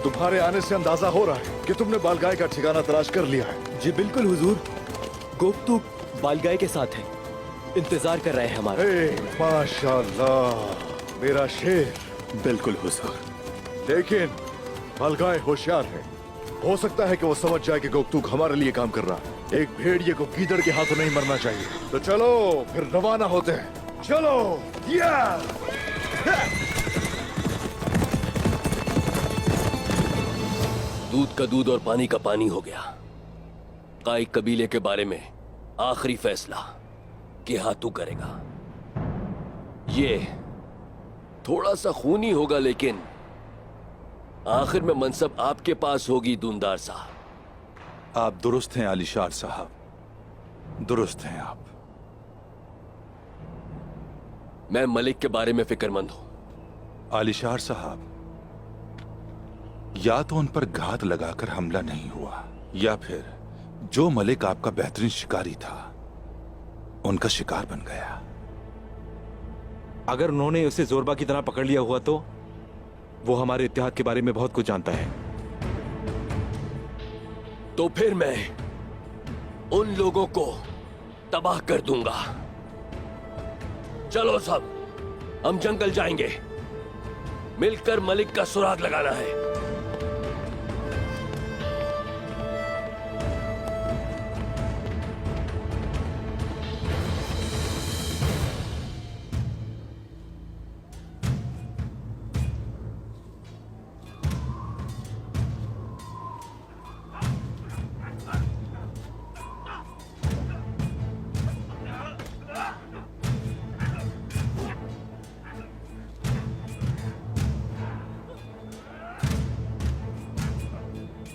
तुम्हारे आने से अंदाजा हो रहा है कि तुमने बालगाय का ठिकाना तलाश कर लिया है। जी बिल्कुल हुजूर, गोकतुक बालगाय के साथ है, इंतजार कर रहे हैं हमारा। माशाल्लाह मेरा शेर। बिल्कुल हुजूर। लेकिन बालगाय होशियार है, हो सकता है कि वो समझ जाए कि गोकतुक हमारे लिए काम कर रहा है। एक भेड़िए को गीदड़ के हाथों नहीं मरना चाहिए। तो चलो फिर रवाना होते हैं। चलो या दूध का दूध और पानी का पानी हो गया। काई कबीले के बारे में आखिरी फैसला केहातू करेगा। ये थोड़ा सा खूनी होगा, लेकिन आखिर में मनसब आपके पास होगी दूनदार साहब। आप दुरुस्त हैं आलिशार साहब, दुरुस्त हैं आप। मैं मलिक के बारे में फिक्रमंद हूं। आलिशार साहब, या तो उन पर घात लगाकर हमला नहीं हुआ, या फिर जो मलिक आपका बेहतरीन शिकारी था उनका शिकार बन गया। अगर उन्होंने उसे जोरबा की तरह पकड़ लिया हुआ तो वो हमारे इत्तेहाद के बारे में बहुत कुछ जानता है। तो फिर मैं उन लोगों को तबाह कर दूंगा। चलो सब, हम जंगल जाएंगे। मिलकर मलिक का सुराग लगाना है।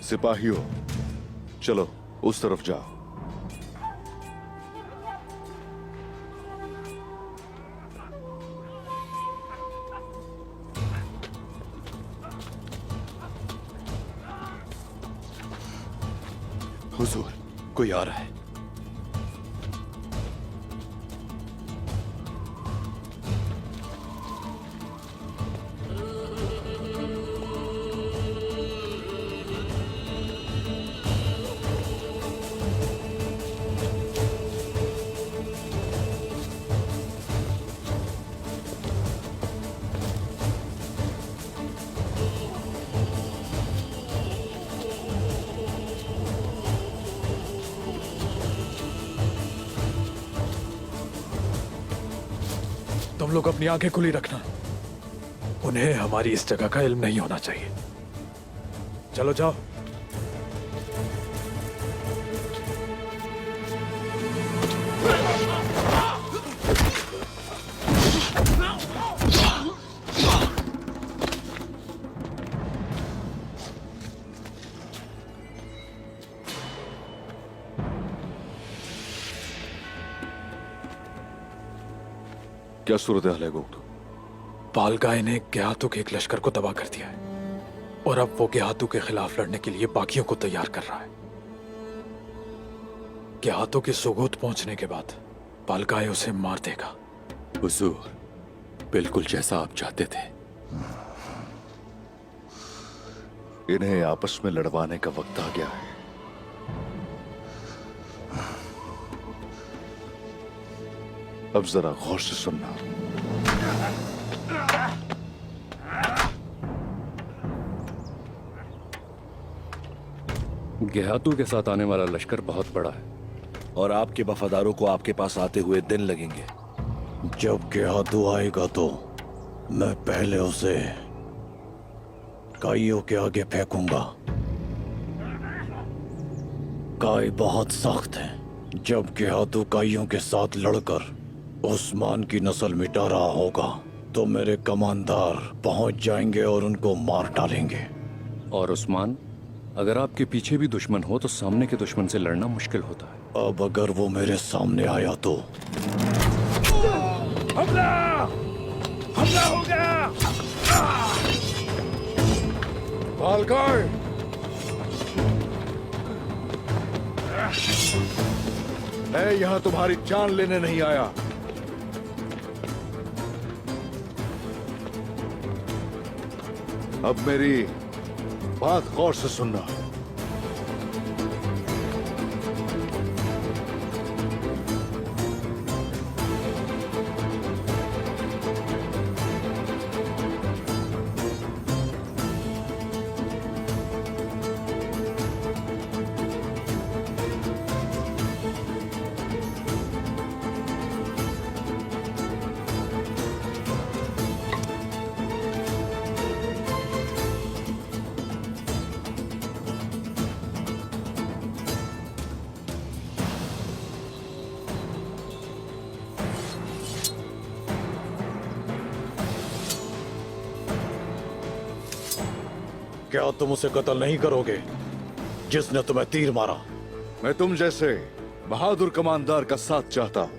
सिपाहियों, चलो उस तरफ जाओ। हुजूर, कोई आ रहा है। तुम लोग अपनी आंखें खुली रखना, उन्हें हमारी इस जगह का इल्म नहीं होना चाहिए। चलो जाओ। क्या सूरत हाल है गोकतुक? बालगाय ने गेहातू के एक लश्कर को तबाह कर दिया है और अब वो गेहातू के खिलाफ लड़ने के लिए बाकियों को तैयार कर रहा है। गेहातू की सुगोत पहुंचने के बाद बालगाय उसे मार देगा। हुजूर, बिल्कुल जैसा आप चाहते थे। इन्हें आपस में लड़वाने का वक्त आ गया है। अब जरा गौर से सुनना। गेहातू के साथ आने वाला लश्कर बहुत बड़ा है और आपके वफादारों को आपके पास आते हुए दिन लगेंगे। जब गेहातू आएगा तो मैं पहले उसे काइयों के आगे फेंकूंगा। काई बहुत सख्त है। जब गेहातू काइयों के साथ लड़कर उस्मान की नस्ल मिटा रहा होगा तो मेरे कमांडर पहुंच जाएंगे और उनको मार डालेंगे। और उस्मान, अगर आपके पीछे भी दुश्मन हो तो सामने के दुश्मन से लड़ना मुश्किल होता है। अब अगर वो मेरे सामने आया तो हमला! हमला हो गया! बालगाय, मैं यहां तुम्हारी जान लेने नहीं आया। अब मेरी बात गौर से सुनना। क्या तुम उसे कत्ल नहीं करोगे जिसने तुम्हें तीर मारा? मैं तुम जैसे बहादुर कमांडर का साथ चाहता हूं।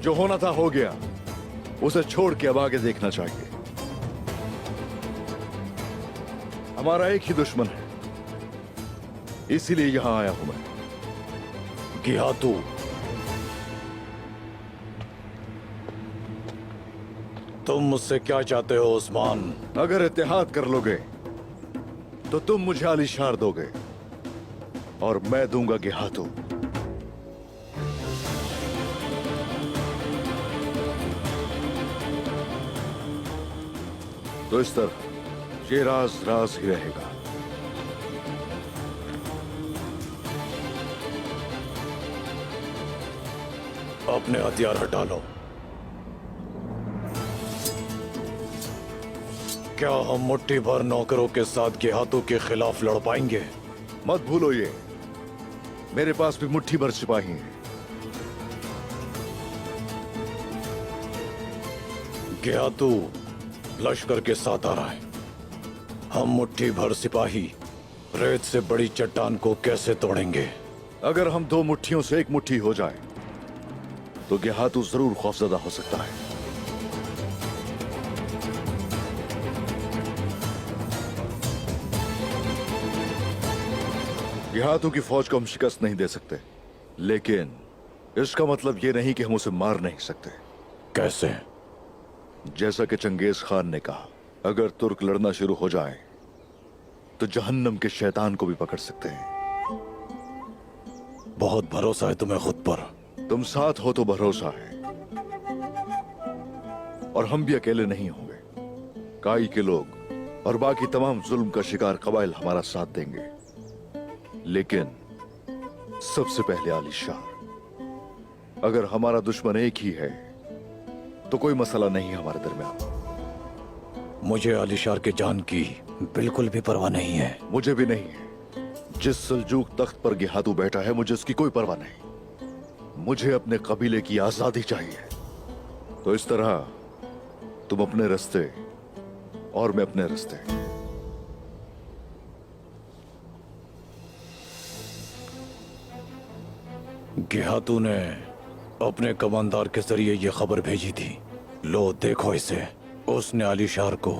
जो होना था हो गया, उसे छोड़ के अब आगे देखना चाहिए। हमारा एक ही दुश्मन है, इसीलिए यहां आया हूं मैं। गिहातू, तुम मुझसे क्या चाहते हो उस्मान? अगर इत्तेहाद कर लोगे तो तुम मुझे आलिशार दोगे और मैं दूंगा गिहातू। तो इस तरह ये राज राज ही रहेगा। अपने हथियार हटा लो। क्या हम मुट्ठी भर नौकरों के साथ गिहातू के खिलाफ लड़ पाएंगे? मत भूलो ये, मेरे पास भी मुट्ठी भर सिपाही हैं। गिहातू लश्कर के साथ आ रहा है। हम मुट्ठी भर सिपाही रेत से बड़ी चट्टान को कैसे तोड़ेंगे? अगर हम दो मुट्ठियों से एक मुट्ठी हो जाए तो गिहातू जरूर खौफजदा हो सकता है। गिहातू की फौज को हम शिकस्त नहीं दे सकते, लेकिन इसका मतलब यह नहीं कि हम उसे मार नहीं सकते। कैसे? जैसा कि चंगेज खान ने कहा, अगर तुर्क लड़ना शुरू हो जाए तो जहन्नम के शैतान को भी पकड़ सकते हैं। बहुत भरोसा है तुम्हें खुद पर। तुम साथ हो तो भरोसा है, और हम भी अकेले नहीं होंगे। काई के लोग और बाकी तमाम जुल्म का शिकार कबाइल हमारा साथ देंगे, लेकिन सबसे पहले आलिशार। अगर हमारा दुश्मन एक ही है तो कोई मसला नहीं है हमारे दरमियान। मुझे आलिशार के जान की बिल्कुल भी परवाह नहीं है। मुझे भी नहीं है। जिस सल्जूक तख्त पर गिहातू बैठा है, मुझे उसकी कोई परवाह नहीं। मुझे अपने कबीले की आजादी चाहिए। तो इस तरह तुम अपने रास्ते और मैं अपने रास्ते। गिहातू ने अपने कमांडर के जरिए ये खबर भेजी थी। लो देखो इसे। उसने आलिशार को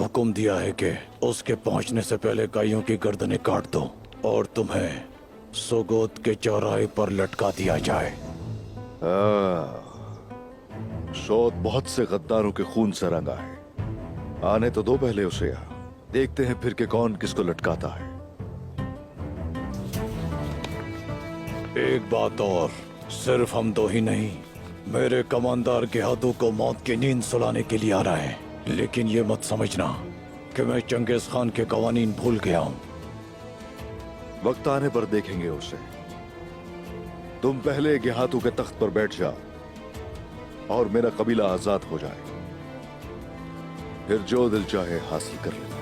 हुक्म दिया है कि उसके पहुंचने से पहले काइयों की गर्दनें काट दो और तुम्हें सोगोत के चौराहे पर लटका दिया जाए। शोध बहुत से गद्दारों के खून से रंगा है। आने तो दो पहले उसे यहाँ, देखते हैं फिर के कौन किसको लटकाता है। एक बात और, सिर्फ हम दो ही नहीं, मेरे कमांडर गिहातू को मौत की नींद सुलाने के लिए आ रहा है। लेकिन ये मत समझना कि मैं चंगेज खान के कवानीन भूल गया हूं। वक्त आने पर देखेंगे उसे। तुम पहले गिहातू के तख्त पर बैठ जाओ और मेरा कबीला आजाद हो जाए, फिर जो दिल चाहे हासिल कर लेना।